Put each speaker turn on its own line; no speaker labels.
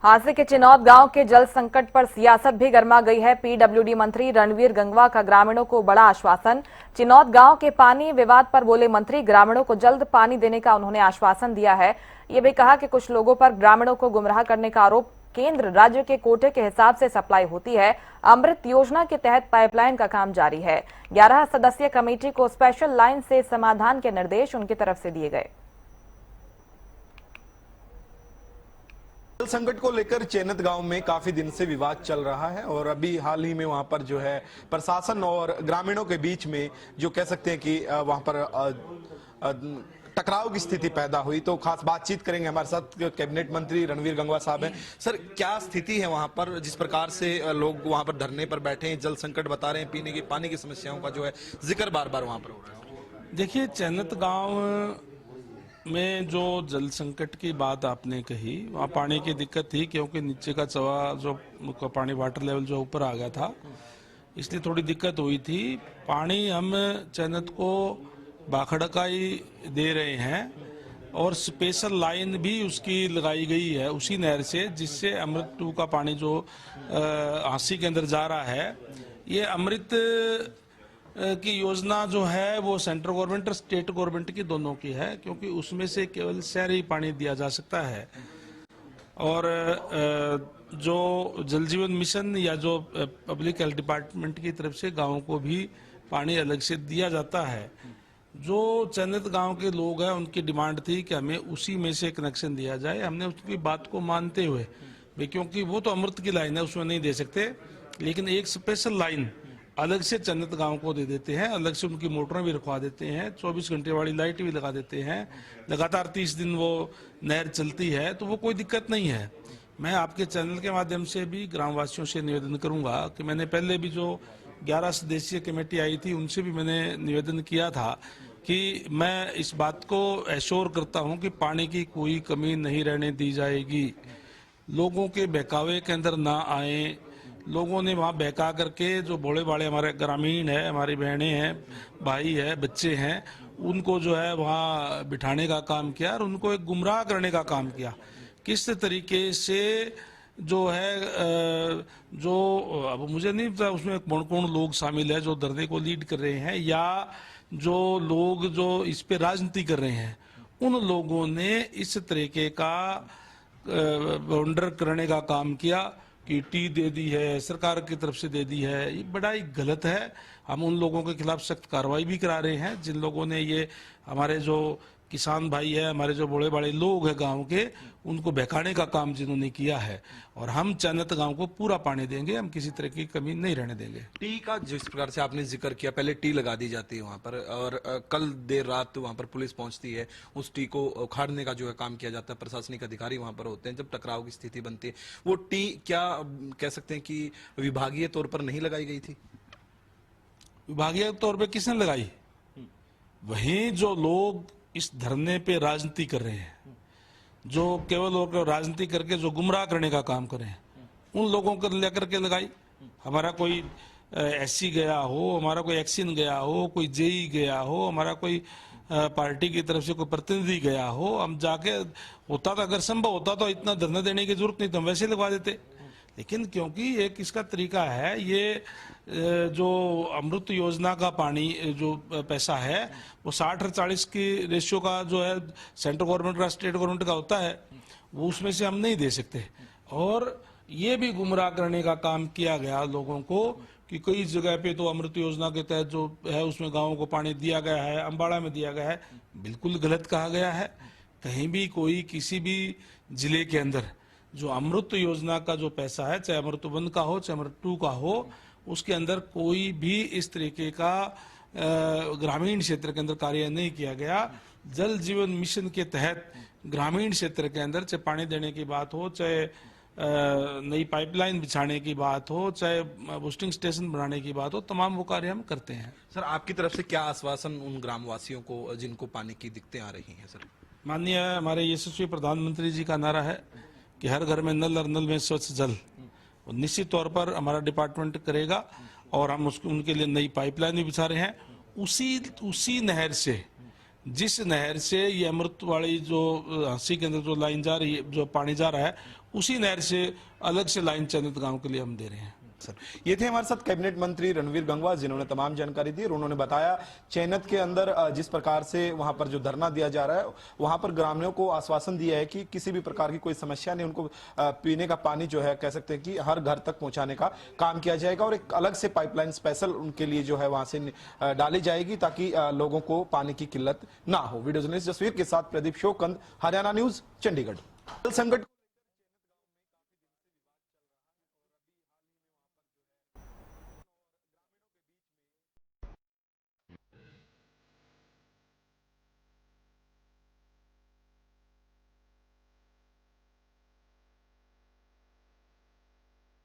हादसे के चिनौद गांव के जल संकट पर सियासत भी गर्मा गई है। पीडब्ल्यूडी मंत्री रणवीर गंगवा का ग्रामीणों को बड़ा आश्वासन। चिनौद गांव के पानी विवाद पर बोले मंत्री, ग्रामीणों को जल्द पानी देने का उन्होंने आश्वासन दिया है। ये भी कहा कि कुछ लोगों पर ग्रामीणों को गुमराह करने का आरोप। केंद्र राज्य के कोटे के हिसाब से सप्लाई होती है। अमृत योजना के तहत पाइपलाइन का काम जारी है। 11 सदस्यीय कमेटी को स्पेशल लाइन से समाधान के निर्देश उनकी तरफ से दिए गए।
जल संकट को लेकर चैनत गांव में काफी दिन से विवाद चल रहा है और अभी हाल ही में वहां पर जो है प्रशासन और ग्रामीणों के बीच में जो कह सकते हैं कि वहां पर टकराव की स्थिति पैदा हुई। तो खास बातचीत करेंगे, हमारे साथ कैबिनेट मंत्री रणवीर गंगवा साहब हैं। सर, क्या स्थिति है वहां पर, जिस प्रकार से लोग वहां पर धरने पर बैठे हैं, जल संकट बता रहे हैं, पीने की पानी की समस्याओं का जो है जिक्र बार बार वहां पर हो रहा है?
देखिए, चैनत गांव में जो जल संकट की बात आपने कही, वहाँ पानी की दिक्कत थी क्योंकि नीचे का चवा जो पानी वाटर लेवल जो ऊपर आ गया था, इसलिए थोड़ी दिक्कत हुई थी। पानी हम चैनत को बाखड़ा का ही दे रहे हैं और स्पेशल लाइन भी उसकी लगाई गई है उसी नहर से, जिससे अमृत 2 का पानी जो हांसी के अंदर जा रहा है। ये अमृत की योजना जो है वो सेंट्रल गवर्नमेंट और स्टेट गवर्नमेंट की दोनों की है, क्योंकि उसमें से केवल शहरी पानी दिया जा सकता है। और जो जल जीवन मिशन या जो पब्लिक हेल्थ डिपार्टमेंट की तरफ से गांवों को भी पानी अलग से दिया जाता है। जो चैनत गांव के लोग हैं, उनकी डिमांड थी कि हमें उसी में से कनेक्शन दिया जाए। हमने उसकी बात को मानते हुए, क्योंकि वो तो अमृत की लाइन है, उसमें नहीं दे सकते, लेकिन एक स्पेशल लाइन अलग से चन्नत गांव को दे देते हैं। अलग से उनकी मोटरें भी रखवा देते हैं, 24 घंटे वाली लाइट भी लगा देते हैं। लगातार 30 दिन वो नहर चलती है, तो वो कोई दिक्कत नहीं है। मैं आपके चैनल के माध्यम से भी ग्रामवासियों से निवेदन करूंगा कि मैंने पहले भी जो 11 सदस्यीय कमेटी आई थी, उनसे भी मैंने निवेदन किया था कि मैं इस बात को एश्योर करता हूं कि पानी की कोई कमी नहीं रहने दी जाएगी। लोगों के बहकावे के अंदर ना आए। लोगों ने वहाँ बहका करके, जो भोले भाले हमारे ग्रामीण है, हमारी बहनें हैं, भाई है, बच्चे हैं, उनको जो है वहाँ बिठाने का काम किया और उनको एक गुमराह करने का काम किया। किस तरीके से जो है जो अब मुझे नहीं पता उसमें कौन कौन लोग शामिल है जो धरने को लीड कर रहे हैं, या जो लोग जो इस पे राजनीति कर रहे हैं, उन लोगों ने इस तरीके का वंडर करने का काम किया कि टी दे दी है, सरकार की तरफ से दे दी है। ये बड़ा ही गलत है। हम उन लोगों के खिलाफ सख्त कार्रवाई भी करा रहे हैं जिन लोगों ने ये, हमारे जो किसान भाई है, हमारे जो बड़े बड़े लोग हैं गांव के, उनको बहकाने का काम जिन्होंने किया है। और हम चैनत गांव को पूरा पानी देंगे, हम किसी तरह की कमी नहीं रहने देंगे।
टी का जिस प्रकार से आपने जिक्र किया, पहले टी लगा दी जाती है वहां पर और कल देर रात वहां पर पुलिस पहुंचती है, उस टी को उखाड़ने का जो है काम किया जाता है। प्रशासनिक अधिकारी वहां पर होते हैं। जब टकराव की स्थिति बनती है, वो टी क्या कह सकते हैं कि विभागीय तौर पर नहीं लगाई गई थी?
विभागीय तौर पर किसने लगाई? वही जो लोग इस धरने पे राजनीति कर रहे हैं, जो केवल और राजनीति करके जो गुमराह करने का काम कर रहे हैं, उन लोगों को लेकर के लगाई। हमारा कोई एससी गया हो, हमारा कोई एक्सिन गया हो, कोई जेई गया हो, हमारा कोई पार्टी की तरफ से कोई प्रतिनिधि गया हो, हम जाके होता था, अगर संभव होता तो इतना धरना देने की जरूरत नहीं, तो हम वैसे लगवा देते। लेकिन क्योंकि एक इसका तरीका है, ये जो अमृत योजना का पानी जो पैसा है वो 60 और 40 की रेशियो का जो है सेंट्रल गवर्नमेंट का स्टेट गवर्नमेंट का होता है, वो उसमें से हम नहीं दे सकते। और ये भी गुमराह करने का काम किया गया लोगों को कि कई जगह पे तो अमृत योजना के तहत जो है उसमें गाँवों को पानी दिया गया है, अम्बाड़ा में दिया गया है। बिल्कुल गलत कहा गया है। कहीं भी कोई किसी भी जिले के अंदर जो अमृत योजना का जो पैसा है, चाहे अमृत 1 का हो चाहे अमृत 2 का हो, उसके अंदर कोई भी इस तरीके का ग्रामीण क्षेत्र के अंदर कार्य नहीं किया गया। जल जीवन मिशन के तहत ग्रामीण क्षेत्र के अंदर चाहे पानी देने की बात हो, चाहे नई पाइपलाइन बिछाने की बात हो, चाहे बूस्टिंग स्टेशन बनाने की बात हो, तमाम वो कार्य हम करते हैं।
सर, आपकी तरफ से क्या आश्वासन उन ग्रामवासियों को जिनको पानी की दिक्कतें आ रही हैं? सर,
माननीय हमारे यशस्वी प्रधानमंत्री जी का नारा है कि हर घर में नल और नल में स्वच्छ जल। निश्चित तौर पर हमारा डिपार्टमेंट करेगा और हम उनके लिए नई पाइपलाइन भी बिछा रहे हैं। उसी नहर से, जिस नहर से ये अमृत वाली जो हांसी के अंदर जो लाइन जा रही है, जो पानी जा रहा है, उसी नहर से अलग से लाइन चयनित गांव के लिए हम दे रहे हैं।
सर, ये थे हमारे साथ कैबिनेट मंत्री रणवीर गंगवा, जिन्होंने तमाम जानकारी दी और उन्होंने बताया चैनत के अंदर जिस प्रकार से वहां पर जो धरना दिया जा रहा है, वहां पर ग्रामीणों को आश्वासन दिया है कि किसी भी प्रकार की कोई समस्या नहीं, उनको पीने का पानी जो है कह सकते हैं कि हर घर तक पहुंचाने का काम किया जाएगा और एक अलग से पाइपलाइन स्पेशल उनके लिए जो है वहां से डाली जाएगी ताकि लोगों को पानी की किल्लत ना हो। वीडियो जर्नलिस्ट जसवीर के साथ प्रदीप शोकंद, हरियाणा न्यूज, चंडीगढ़। जल संकट